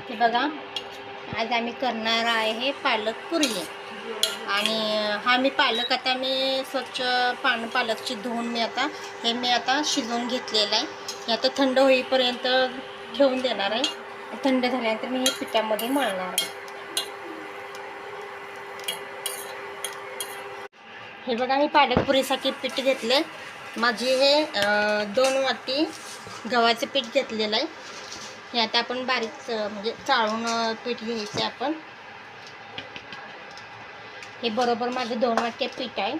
हे बघा, आज आम्ही करणार आहे पालक पुरी. आणि हा मी पालक आता मी स्वच्छ पालकची धुवून मी आता शिजवून घेतलेलं आहे. हे आता थंड होईपर्यंत ठेवून देणार आहे. थंड झाल्यानंतर मी हे पिठामध्ये मळणार आहे. हे बघा, मी पालक पुरीसाठी पीठ घेतले. माझी हे 2 वाटी गव्हाचं पीठ घेतलेलं आहे. हे आता आपण बारीक म्हणजे चाळून पीठ घ्यायचं आपण. हे बरोबर माझं 2 वाटी पीठ आहे.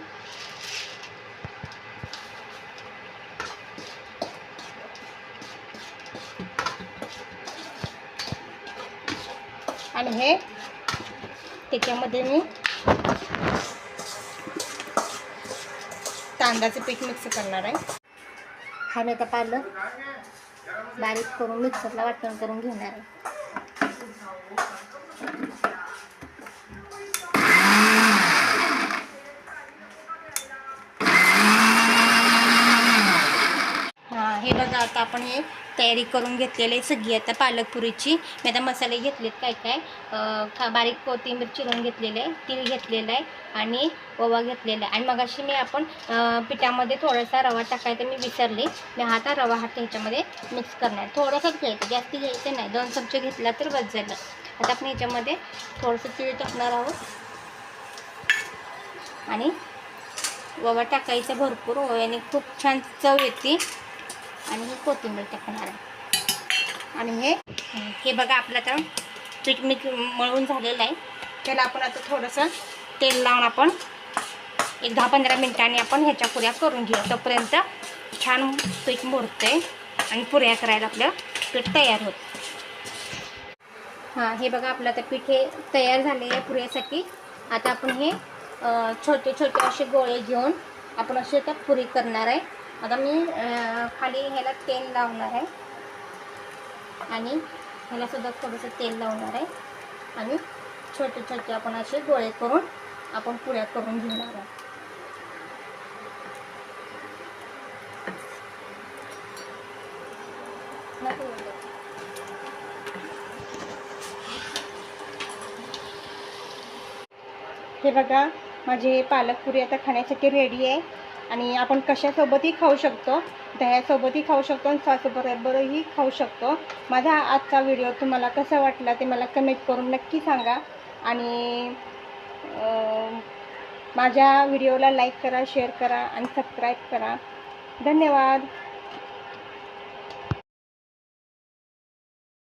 आणि हे त्याच्यामध्ये मी तांदळाचं पीठ मिक्स करणार आहे. हा मी आता पालक बारीक करून मिक्सरला वाटण करून घेणार आहे. हे बघा, आता आपण हे तयारी करून घेतलेली सगळी आता पालकपुरीची. मी आता मसाले घेतलेत काय बारीक कोथिंबीर चिरून घेतलेले आहे, तीळ घेतलेलं आहे आणि ओवा घेतलेला आहे. आणि मगाशी मी आपण पिठामध्ये थोडासा रवा टाकायचा मी विसरले. मी आता रवा ह्याच्यामध्ये मिक्स करणार. थोडंसंच घ्यायचं, जास्त घ्यायचं नाही. 2 चमचे घेतला तर बस झालं. आता आपण ह्याच्यामध्ये थोडंसं तीळ टाकणार आहोत आणि ओवा टाकायचा भरपूर. ओव्याने खूप छान चव येते. आणि हे कोथिंबीर टाकणार आहे. आणि हे बघा, आपलं आता पीठ मळून झालेलं आहे. त्याला आपण आता थोडंसं तेल लावून आपण एक 10-15 मिनिटांनी आपण ह्याच्या पुऱ्या करून घेऊ. तोपर्यंत छान पीठ मुरते आणि पुऱ्या करायला आपलं पीठ तयार होतं. हे बघा, आपलं आता पीठ हे तयार झालेलं आहे पुऱ्यासाठी. आता आपण हे छोटे छोटे असे गोळे घेऊन आपण असे आता पुरी करणार आहे. आता मी खाली ह्याला तेल लावणार आहे आणि ह्याला सुद्धा थोडंसं तेल लावणार आहे. आणि छोटे छोटे आपण असे गोळे करून आपण पुऱ्या करून घेणार आहे. हे बघा, माझी पालकपुरी आता खाण्यासाठी रेडी आहे. आणि आपण कशासोबतही खाऊ शकतो. दह्यासोबतही खाऊ शकतो आणि सॉसबरोबरही खाऊ शकतो. माझा आजचा व्हिडिओ तुम्हाला कसा वाटला ते मला कमेंट करून नक्की सांगा. आणि माझ्या व्हिडिओला लाईक करा, शेअर करा आणि सबस्क्राईब करा. धन्यवाद.